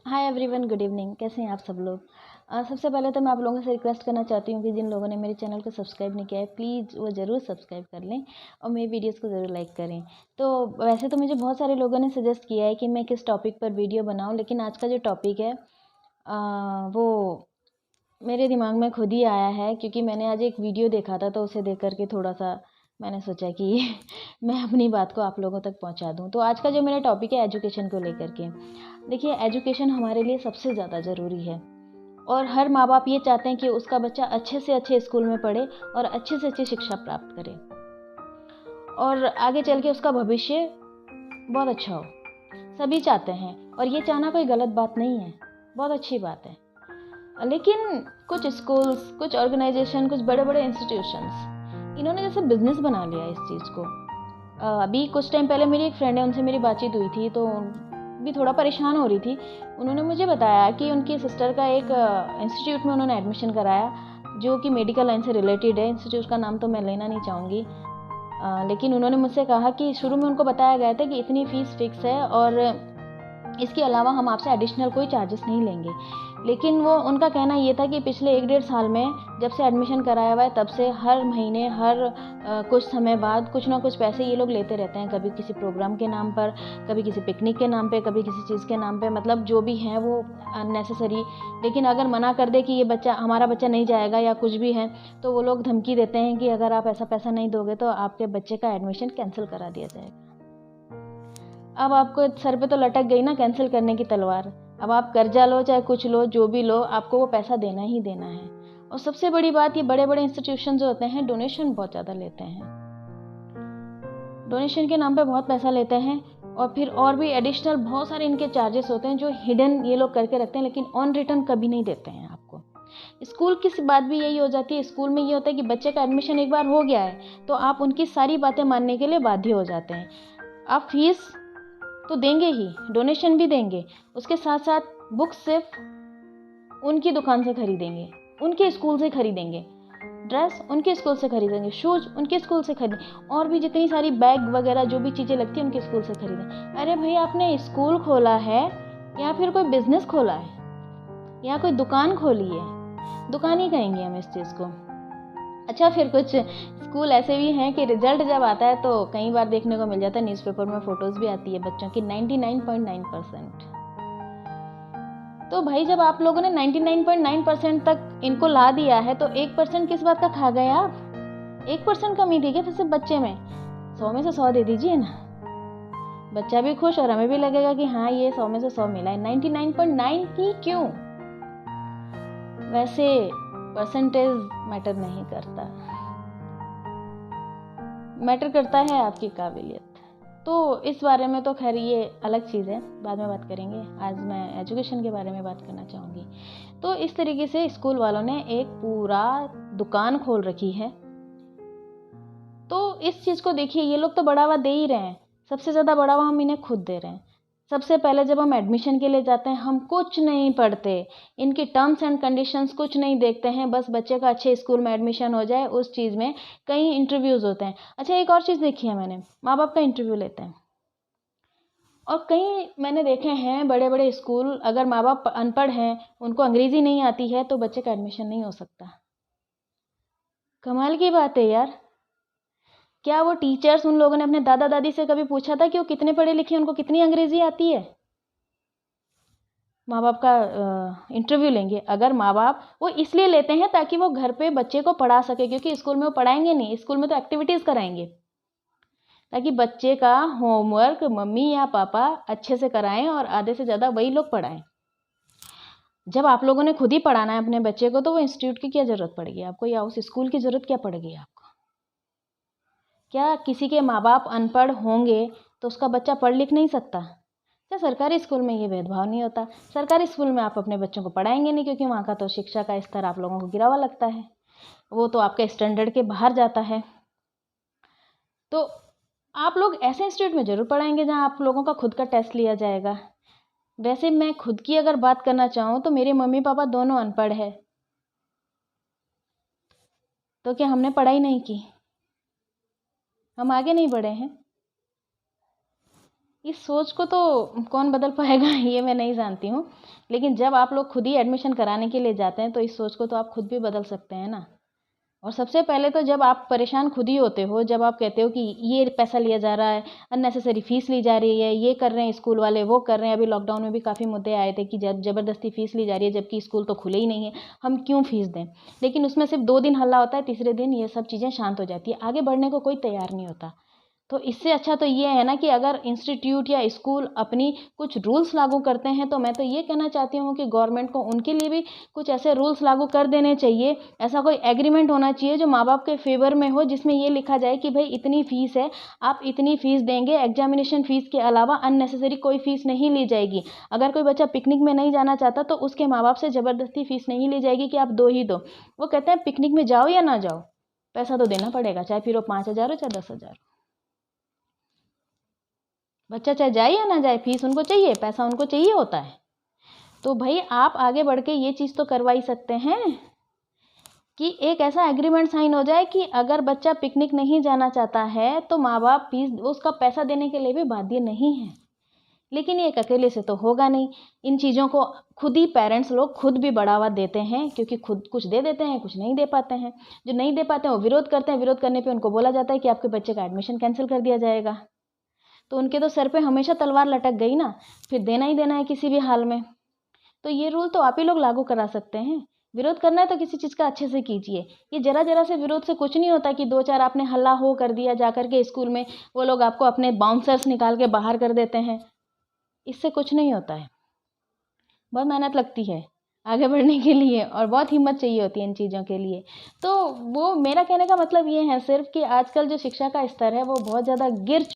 Hi everyone, good evening. कैसे हैं आप सब लोग। सबसे पहले तो मैं आप लोगों से रिक्वेस्ट करना चाहती हूँ कि जिन लोगों ने मेरे चैनल को सब्सक्राइब नहीं किया है प्लीज़ वो ज़रूर सब्सक्राइब कर लें और मेरी वीडियोस को ज़रूर लाइक करें। तो वैसे तो मुझे बहुत सारे लोगों ने सजेस्ट किया है कि मैं किस टॉपिक पर वीडियो बनाऊँ, लेकिन आज का जो टॉपिक है वो मेरे दिमाग में खुद ही आया है, क्योंकि मैंने आज एक वीडियो देखा था तो उसे देख कर के थोड़ा-सा मैंने सोचा कि मैं अपनी बात को आप लोगों तक पहुँचा दूँ। तो आज का जो मेरा टॉपिक है एजुकेशन को लेकर के। देखिए, एजुकेशन हमारे लिए सबसे ज़्यादा ज़रूरी है और हर माँ-बाप ये चाहते हैं कि उसका बच्चा अच्छे से अच्छे स्कूल में पढ़े और अच्छे से अच्छी शिक्षा प्राप्त करे और आगे चल के उसका भविष्य बहुत अच्छा हो। सभी चाहते हैं और ये चाहना कोई गलत बात नहीं है, बहुत अच्छी बात है। लेकिन कुछ स्कूल्स, कुछ ऑर्गेनाइजेशन, कुछ बड़े-बड़े इंस्टीट्यूशंस, इन्होंने जैसे बिज़नेस बना लिया इस चीज़ को। अभी कुछ टाइम पहले मेरी एक फ्रेंड है, उनसे मेरी बातचीत हुई थी तो भी थोड़ा परेशान हो रही थी। उन्होंने मुझे बताया कि उनकी सिस्टर का एक इंस्टीट्यूट में उन्होंने एडमिशन कराया, जो कि मेडिकल लाइन से रिलेटेड है। इंस्टीट्यूट का नाम तो मैं लेना नहीं चाहूँगी। लेकिन उन्होंने मुझसे कहा कि शुरू में उनको बताया गया था कि इतनी फ़ीस फ़िक्स है और इसके अलावा हम आपसे एडिशनल कोई चार्जेस नहीं लेंगे। लेकिन वो उनका कहना ये था कि पिछले 1 डेढ़ साल में जब से एडमिशन कराया हुआ है तब से हर महीने कुछ समय बाद कुछ ना कुछ पैसे ये लोग लेते रहते हैं। कभी किसी प्रोग्राम के नाम पर, कभी किसी पिकनिक के नाम पे, कभी किसी चीज़ के नाम पे, मतलब जो भी है वो अननेसेसरी। लेकिन अगर मना कर दे कि ये बच्चा, हमारा बच्चा नहीं जाएगा या कुछ भी है, तो वो लोग धमकी देते हैं कि अगर आप ऐसा पैसा नहीं दोगे तो आपके बच्चे का एडमिशन कैंसिल करा दिया जाएगा। अब आपको सर पे तो लटक गई ना कैंसिल करने की तलवार। अब आप कर्जा लो चाहे कुछ लो, जो भी लो, आपको वो पैसा देना ही देना है। और सबसे बड़ी बात, ये बड़े-बड़े इंस्टीट्यूशन जो होते हैं डोनेशन बहुत ज़्यादा लेते हैं। डोनेशन के नाम पे बहुत पैसा लेते हैं और फिर और भी एडिशनल बहुत सारे इनके चार्जेस होते हैं जो हिडन ये लोग करके रखते हैं, लेकिन ऑन रिटर्न कभी नहीं देते हैं आपको। स्कूल की बात भी यही हो जाती है। स्कूल में ये होता है कि बच्चे का एडमिशन एक बार हो गया है तो आप उनकी सारी बातें मानने के लिए बाध्य हो जाते हैं। आप फीस तो देंगे ही, डोनेशन भी देंगे, उसके साथ-साथ बुक्स सिर्फ़ उनकी दुकान से खरीदेंगे, उनके स्कूल से खरीदेंगे, ड्रेस उनके स्कूल से खरीदेंगे, शूज़ उनके स्कूल से खरीदेंगे और भी जितनी सारी बैग वगैरह जो भी चीज़ें लगती हैं उनके स्कूल से खरीदें। अरे भई, आपने स्कूल खोला है या फिर कोई बिज़नेस खोला है या कोई दुकान खोली है? दुकान ही कहेंगे हम इस चीज़ को। अच्छा, फिर कुछ स्कूल ऐसे भी हैं कि रिजल्ट जब आता है तो कई बार देखने को मिल जाता है, न्यूज़पेपर में फ़ोटोज़ भी आती है बच्चों की 99.9%। तो भाई, जब आप लोगों ने 99.9% तक इनको ला दिया है तो 1% किस बात का खा गए आप? 1% कमी थी क्या फिर सिर्फ बच्चे में? 100 में से 100 दे दीजिए ना। बच्चा भी खुश और हमें भी लगेगा कि हाँ, ये 100 में से 100 मिला है। 99.9 ही क्यों? वैसे परसेंटेज मैटर नहीं करता, मैटर करता है आपकी काबिलियत। तो इस बारे में तो खैर ये अलग चीज़ है, बाद में बात करेंगे। आज मैं एजुकेशन के बारे में बात करना चाहूँगी। तो इस तरीके से स्कूल वालों ने एक पूरा दुकान खोल रखी है। तो इस चीज़ को देखिए, ये लोग तो बढ़ावा दे ही रहे हैं। सबसे ज़्यादा बढ़ावा हम इन्हें खुद दे रहे हैं। सबसे पहले जब हम एडमिशन के लिए जाते हैं हम कुछ नहीं पढ़ते, इनकी टर्म्स एंड कंडीशंस कुछ नहीं देखते हैं, बस बच्चे का अच्छे स्कूल में एडमिशन हो जाए, उस चीज़ में कई इंटरव्यूज़ होते हैं। अच्छा, एक और चीज़ देखी है मैंने, माँ बाप का इंटरव्यू लेते हैं और कई मैंने देखे हैं बड़े-बड़े स्कूल, अगर माँ बाप अनपढ़ हैं, उनको अंग्रेज़ी नहीं आती है तो बच्चे का एडमिशन नहीं हो सकता। कमाल की बात है यार। क्या वो टीचर्स, उन लोगों ने अपने दादा दादी से कभी पूछा था कि वो कितने पढ़े लिखे हैं, उनको कितनी अंग्रेजी आती है? माँ बाप का इंटरव्यू लेंगे। अगर माँ बाप, वो इसलिए लेते हैं ताकि वो घर पे बच्चे को पढ़ा सके, क्योंकि स्कूल में वो पढ़ाएंगे नहीं, स्कूल में तो एक्टिविटीज़ कराएंगे, ताकि बच्चे का होमवर्क मम्मी या पापा अच्छे से कराएं और आधे से ज़्यादा वही लोग पढ़ाएं। जब आप लोगों ने खुद ही पढ़ाना है अपने बच्चे को तो वो इंस्टीट्यूट की क्या ज़रूरत पड़ेगी आपको, या उस स्कूल की ज़रूरत क्या पड़ेगी आपको? क्या किसी के माँ बाप अनपढ़ होंगे तो उसका बच्चा पढ़ लिख नहीं सकता? क्या सरकारी स्कूल में ये भेदभाव नहीं होता? सरकारी स्कूल में आप अपने बच्चों को पढ़ाएंगे नहीं, क्योंकि वहाँ का तो शिक्षा का स्तर आप लोगों को गिरा हुआ लगता है, वो तो आपके स्टैंडर्ड के बाहर जाता है। तो आप लोग ऐसे इंस्टीट्यूट में ज़रूर पढ़ाएंगे जहाँ आप लोगों का खुद का टेस्ट लिया जाएगा। वैसे मैं खुद की अगर बात करना चाहूँ तो मेरे मम्मी पापा दोनों अनपढ़ है, तो क्या हमने पढ़ाई नहीं की? हम आगे नहीं बढ़े हैं? इस सोच को तो कौन बदल पाएगा ये मैं नहीं जानती हूँ, लेकिन जब आप लोग खुद ही एडमिशन कराने के लिए जाते हैं तो इस सोच को तो आप खुद भी बदल सकते हैं ना। और सबसे पहले तो जब आप परेशान खुद ही होते हो, जब आप कहते हो कि ये पैसा लिया जा रहा है, अननेसेसरी फ़ीस ली जा रही है, ये कर रहे हैं स्कूल वाले, वो कर रहे हैं। अभी लॉकडाउन में भी काफ़ी मुद्दे आए थे कि ज़बरदस्ती फ़ीस ली जा रही है, जबकि स्कूल तो खुले ही नहीं है, हम क्यों फ़ीस दें? लेकिन उसमें सिर्फ 2 दिन हल्ला होता है, तीसरे दिन ये सब चीज़ें शांत हो जाती है, आगे बढ़ने को कोई तैयार नहीं होता। तो इससे अच्छा तो ये है ना कि अगर इंस्टीट्यूट या स्कूल अपनी कुछ रूल्स लागू करते हैं, तो मैं तो ये कहना चाहती हूँ कि गवर्नमेंट को उनके लिए भी कुछ ऐसे रूल्स लागू कर देने चाहिए। ऐसा कोई एग्रीमेंट होना चाहिए जो माँ बाप के फेवर में हो, जिसमें ये लिखा जाए कि भाई इतनी फ़ीस है, आप इतनी फ़ीस देंगे, एग्जामिनेशन फ़ीस के अलावा अननेसेसरी कोई फ़ीस नहीं ली जाएगी। अगर कोई बच्चा पिकनिक में नहीं जाना चाहता तो उसके माँ बाप से ज़बरदस्ती फ़ीस नहीं ली जाएगी कि आप दो ही दो। वो कहते हैं पिकनिक में जाओ या ना जाओ, पैसा तो देना पड़ेगा, चाहे फिर वो 5,000 हो चाहे 10,000। बच्चा चाहे जाए या ना जाए, फीस उनको चाहिए, पैसा उनको चाहिए होता है। तो भाई आप आगे बढ़ के ये चीज़ तो करवा ही सकते हैं कि एक ऐसा एग्रीमेंट साइन हो जाए कि अगर बच्चा पिकनिक नहीं जाना चाहता है तो माँ बाप फीस उसका पैसा देने के लिए भी बाध्य नहीं है। लेकिन ये एक अकेले से तो होगा नहीं। इन चीज़ों को खुद ही पेरेंट्स लोग खुद भी बढ़ावा देते हैं, क्योंकि खुद कुछ दे देते हैं, कुछ नहीं दे पाते हैं। जो नहीं दे पाते हैं वो विरोध करते हैं, विरोध करने पे उनको बोला जाता है कि आपके बच्चे का एडमिशन कैंसिल कर दिया जाएगा। तो उनके तो सर पे हमेशा तलवार लटक गई ना, फिर देना ही देना है किसी भी हाल में। तो ये रूल तो आप ही लोग लागू करा सकते हैं। विरोध करना है तो किसी चीज़ का अच्छे से कीजिए। ये ज़रा-ज़रा से विरोध से कुछ नहीं होता कि 2-4 आपने हल्ला हो कर दिया जाकर के स्कूल में, वो लोग आपको अपने बाउंसर्स निकाल के बाहर कर देते हैं। इससे कुछ नहीं होता है। बहुत मेहनत लगती है आगे बढ़ने के लिए और बहुत हिम्मत चाहिए होती है इन चीज़ों के लिए। तो वो मेरा कहने का मतलब ये है सिर्फ़ कि आजकल जो शिक्षा का स्तर है वो बहुत ज़्यादा गिर